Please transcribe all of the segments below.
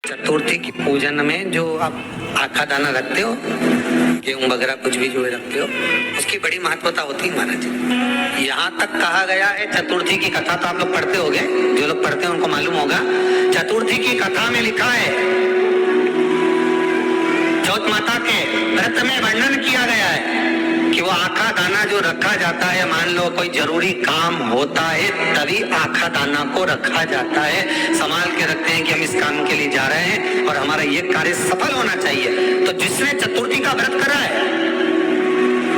चतुर्थी की पूजन में जो आप आखा दाना रखते हो, गेहूं वगैरह कुछ भी जो रखते हो, उसकी बड़ी महत्वता होती है महाराज। यहाँ तक कहा गया है, चतुर्थी की कथा तो आप लोग पढ़ते होंगे, जो लोग पढ़ते हैं उनको मालूम होगा। चतुर्थी की कथा में लिखा है, चौथ माता के व्रत में वर्णन किया गया है कि वो आखा दाना जो रखा जाता है, मान लो कोई जरूरी काम होता है तभी आखा दाना को रखा जाता है, संभाल के रखते हैं कि हम इस काम के लिए जा रहे हैं और हमारा ये कार्य सफल होना चाहिए। तो जिसने चतुर्थी का व्रत करा है,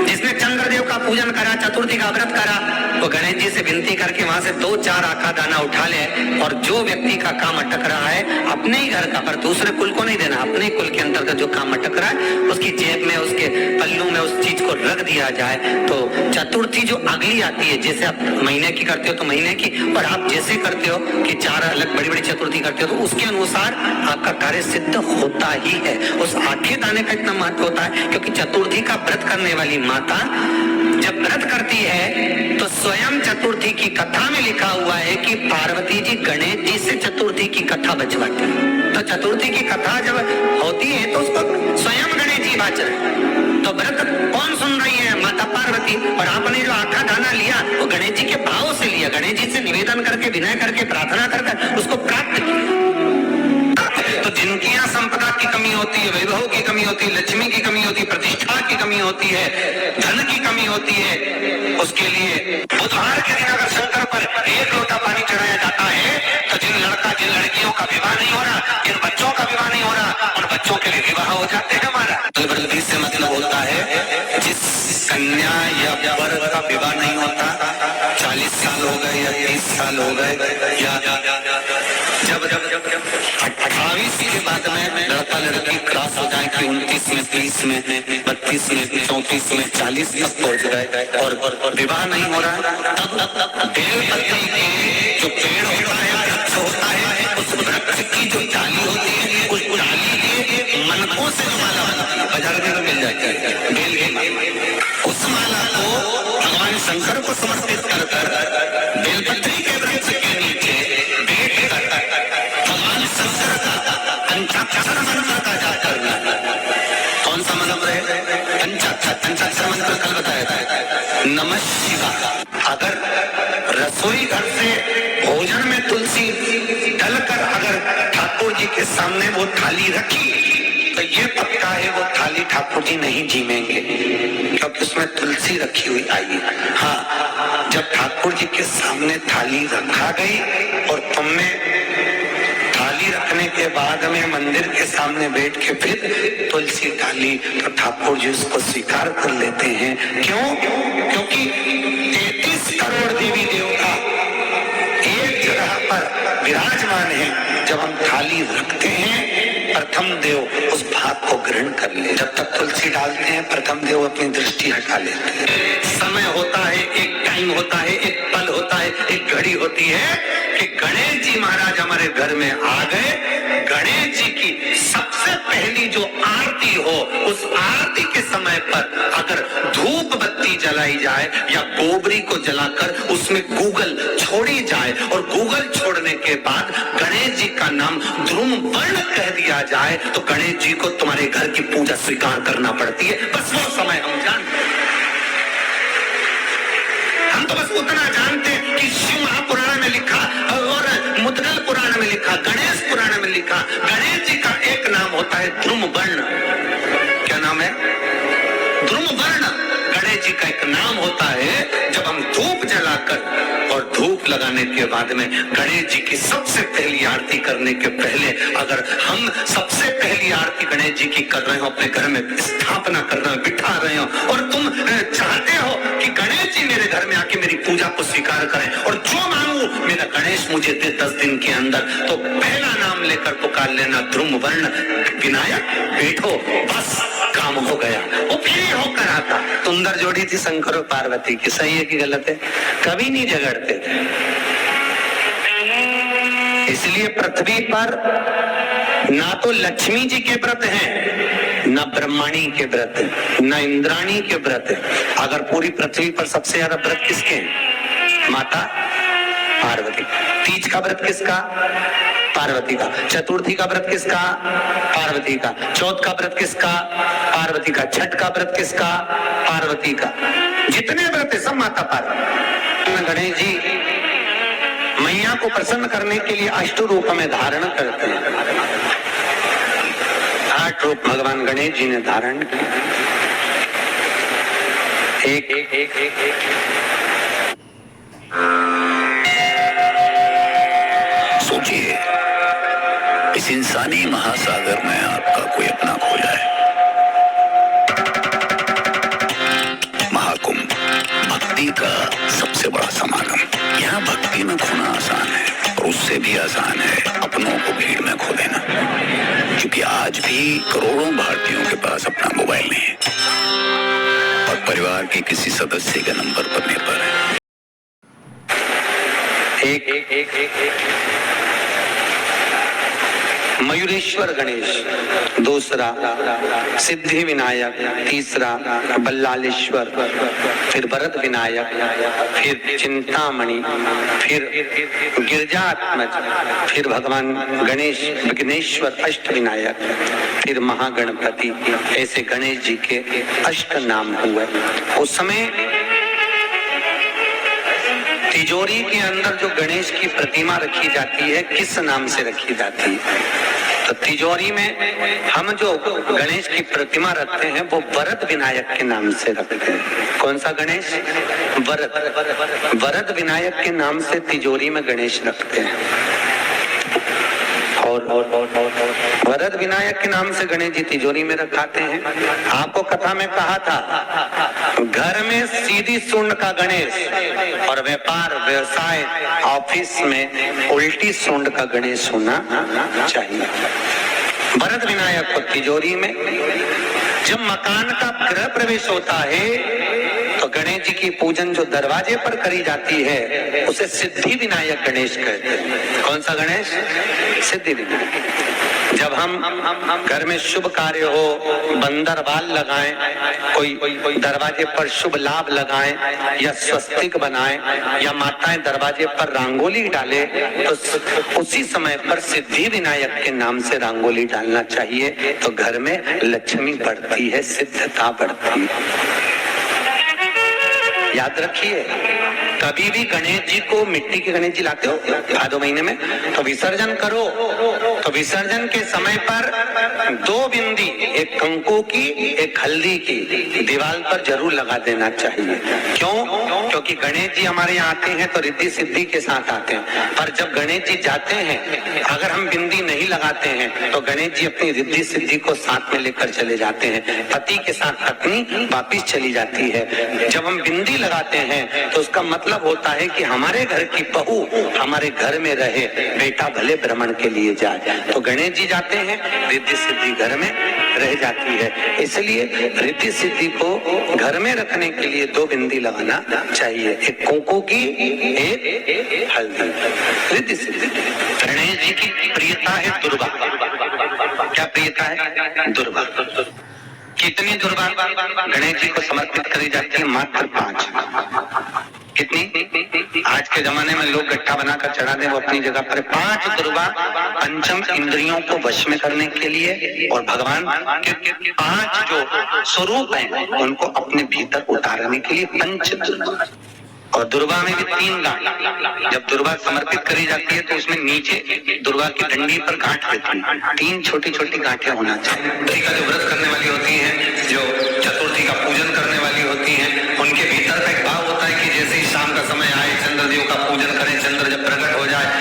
जिसने चंद्रदेव का पूजन करा, चतुर्थी का व्रत करा, वो गणेश जी से विनती करके वहां से 2-4 आखा दाना उठा ले, और जो व्यक्ति का काम अटक रहा है अपने ही घर का, पर दूसरे कुल को नहीं देना, अपने कुल के अंतर्गत जो काम अटक रहा है उसकी जेब में, उसके पल्लू में उस चीज को रख दिया जाए। तो चतुर्थी जो अगली आती है, जैसे आप महीने की करते हो तो महीने की, और आप जैसे करते हो कि 4 अलग बड़ी बड़ी चतुर्थी करते हो, तो उसके अनुसार आपका कार्य सिद्ध होता ही है। उस आखे दाने का इतना महत्व होता है क्योंकि चतुर्थी का व्रत करने वाली माता जब व्रत करती है तो स्वयं चतुर्थी की कथा में लिखा हुआ है कि पार्वती जी गणेश जी से चतुर्थी की कथा बचवाती है। तो चतुर्थी की कथा जब होती है तो उसको स्वयं गणेश जी बच रहे। तो व्रत कौन सुन रही है? माता पार्वती। और आपने जो आखा दाना लिया वो गणेश जी के भाव से लिया, गणेश जी से निवेदन करके, विनय करके, प्रार्थना करके उसको प्राप्त किया। तो जिनकी यहाँ संपदा की कमी होती है, वैभव की कमी होती है, लक्ष्मी की कमी होती है, प्रतिष्ठा की कमी होती है, धन की कमी होती है, उसके लिए बुधवार के दिन अगर शंकर पर 1 लोटा पानी चढ़ाया जाता है तो जिन लड़कियों का विवाह नहीं हो रहा, जिन बच्चों का विवाह नहीं हो रहा, उन बच्चों के लिए विवाह हो जाते हैं। हमारा बलबीर से मतलब होता है जिस कन्या या वर का विवाह नहीं होता, 40 साल हो गए या 30 साल हो गए, या जब 28 के बाद में लड़का लड़की क्रॉस हो जाए कि 29 में, 30 में, 32 में, 34 में, 40 तक पहुंच गए और विवाह नहीं हो रहा, तब बेलपत्री के जो पेड़ होता है, वृक्ष होता है, उस वृक्ष की जो डाली होती है, उस डाली के मनकों से जो माला बाजार में मिल जाती है, बेल की माला, उस माला को भगवान शंकर को समर्पित कर बेलपत्री के वृक्ष के नीचे बैठ कर भगवान शंकर का पंचाक्षर मंत्र का जाप करना। कौन सा मंत्र है? पंचाक्षर मंत्र कल बताया था, नमः शिवाय। अगर रसोई घर से भोजन में तुलसी डलकर अगर ठाकुर जी के सामने वो थाली रखी तो ये पक्का है वो थाली ठाकुर जी नहीं जीमेंगे, क्योंकि उसमें तुलसी रखी हुई आई। हाँ, जब ठाकुर जी के सामने थाली रखा गई और तुमने थाली रखने के बाद में मंदिर के सामने बैठ के फिर तुलसी डाली तो ठाकुर जी उसको स्वीकार कर लेते हैं। क्यों? क्योंकि 33 करोड़ देवी देवता एक जगह पर विराजमान है। जब हम थाली रखते हैं प्रथम देव उस भाग को ग्रहण कर ले। जब तक तुलसी डालते हैं प्रथम देव अपनी दृष्टि हटा लेते हैं। समय होता है, एक टाइम होता है, एक पल होता है, एक घड़ी होती है कि गणेश जी महाराज हमारे घर में आ गए। गणेश जी की सबसे पहली जो आरती हो, उस आरती के समय पर अगर धूप बत्ती जलाई जाए या गोबरी को जलाकर उसमें गूगल छोड़ी जाए और गूगल छोड़ने के बाद गणेश जी का नाम ध्रुम वर्ण कह दिया जाए तो गणेश जी को तुम्हारे घर की पूजा स्वीकार करना पड़ती है। बस वो समय हम जानते हैं। हम तो बस उतना जानते हैं कि शिव महापुराण में लिखा और मुद्गल पुराण में लिखा, गणेश पुराण में लिखा, गणेश जी का एक नाम होता है ध्रुम वर्ण। क्या नाम है? ध्रुम वर्ण गणेश जी का एक नाम होता है। जब हम धूप जलाकर और धूप लगाने के बाद में गणेश जी की सबसे पहली आरती करने के पहले अगर हम सबसे पहली आरती गणेश जी की कर रहे हो, अपने घर में स्थापना कर रहे हो, बिठा रहे हो और तुम चाहते हो कि गणेश जी मेरे घर में आके मेरी पूजा को स्वीकार करें और जो मांगू मेरा गणेश मुझे दे 10 दिन के अंदर, तो पहला नाम लेकर पुकार लेना ध्रुम वर्ण विनायक, बैठो, बस काम हो गया। वो फिर होकर आता। सुंदर जोड़ी थी शंकर और पार्वती की, सही है कि गलत है? कभी नहीं झगड़ते थे। इसलिए पृथ्वी पर ना तो लक्ष्मी जी के व्रत हैं, ना ब्रह्मणी के व्रत है, ना इंद्राणी के व्रत है। अगर पूरी पृथ्वी पर सबसे ज्यादा व्रत किसके हैं? माता पार्वती। तीज का व्रत किसका? पार्वती का। चतुर्थी का व्रत किसका? पार्वती का। चौथ का व्रत किसका? पार्वती का। छठ का व्रत किसका? पार्वती का। जितने व्रत है सब माता पार्वती। गणेश जी मैया को प्रसन्न करने के लिए अष्ट रूप में धारण करते हैं। 8 रूप भगवान गणेश जी ने धारण किए। सोचिए, इस इंसानी महासागर में आपका कोई अपना खो जाए। महाकुंभ, भक्ति का सबसे बड़ा समागम। यहाँ भक्ति में खोना आसान है और उससे भी आसान है अपनों को भीड़ में खो देना, क्योंकि आज भी करोड़ों भारतीयों के पास अपना मोबाइल नहीं है और परिवार के किसी सदस्य के नंबर पर निर्भर है। मयूरेश्वर गणेश, दूसरा सिद्धि विनायक, तीसरा बल्लालेश्वर, फिर भरत विनायक, फिर चिंतामणि, फिर गिरजात्मज, फिर भगवान गणेश विघ्नेश्वर अष्ट विनायक, फिर महागणपति। ऐसे गणेश जी के अष्ट नाम हुए। उस समय तिजोरी के अंदर जो गणेश की प्रतिमा रखी जाती है किस नाम से रखी जाती है? तो तिजोरी में हम जो गणेश की प्रतिमा रखते हैं वो वरद विनायक के नाम से रखते हैं। कौन सा गणेश? वरद। वरद विनायक के नाम से तिजोरी में गणेश रखते हैं। और वरद विनायक के नाम से गणेश जी तिजोरी में रखाते हैं। आपको कथा में कहा था, घर में सीधी सूंड का गणेश और व्यापार व्यवसाय ऑफिस में उल्टी सूंड का गणेश होना चाहिए। वरद विनायक को तिजोरी में। जब मकान का गृह प्रवेश होता है तो गणेश जी की पूजन जो दरवाजे पर करी जाती है उसे सिद्धि विनायक गणेश कहते हैं। कौन सा गणेश? सिद्धि विनायक। जब हम घर में शुभ कार्य हो, बंदर बाल लगाएं, कोई दरवाजे पर शुभ लाभ लगाएं या स्वस्तिक बनाएं या माताएं दरवाजे पर रंगोली डाले तो उसी समय पर सिद्धि विनायक के नाम से रंगोली डालना चाहिए। तो घर में लक्ष्मी बढ़ती है, सिद्धता बढ़ती है। याद रखिए, कभी भी गणेश जी को, मिट्टी के गणेश जी लाते हो भादो महीने में, तो विसर्जन करो तो विसर्जन के समय पर 2 बिंदी, एक कंकु की एक हल्दी की, दीवार पर जरूर लगा देना चाहिए। क्यों? क्योंकि गणेश जी हमारे यहाँ आते हैं तो रिद्धि सिद्धि के साथ आते हैं, पर जब गणेश जी जाते हैं अगर हम बिंदी नहीं लगाते हैं तो गणेश जी अपनी रिद्धि सिद्धि को साथ में लेकर चले जाते हैं। पति के साथ पत्नी वापिस चली जाती है। जब हम बिंदी लगाते हैं तो उसका मतलब होता है कि हमारे घर की बहू हमारे घर में रहे, बेटा भले भ्रमण के लिए जाए। तो गणेश जी जाते हैं, रिद्धि सिद्धि घर में रह जाती है। इसलिए रिद्धि सिद्धि को घर में रखने के लिए 2 बिंदी लगाना चाहिए, एक कुंकू की, एक हल्दी। रिद्धि सिद्धि। गणेश जी की प्रियता है दुर्वा। क्या प्रियता है? दुर्वा। कितनी दुर्वा गणेश जी को समर्पित करी जाती है? मात्र 5। कितनी? आज के जमाने में लोग गट्ठा बनाकर चढ़ा दें, वो अपनी जगह पर 5 दुर्वा पंचम इंद्रियों को वश में करने के लिए और भगवान के 5 जो स्वरूप हैं उनको अपने भीतर उतारने के लिए पंच दुर्वा। और दुर्वा में भी 3 गांठ। जब दुर्वा समर्पित करी जाती है तो उसमें नीचे दुर्वा की डंडी पर गांठ रहती है, 3 छोटी छोटी गांठें होना चाहिए। का जो व्रत करने वाली होती हैं, जो चतुर्थी का पूजन करने वाली होती हैं, उनके भीतर का एक भाव होता है कि जैसे ही शाम का समय आए चंद्रदेव का पूजन करें, चंद्र जब प्रकट हो जाए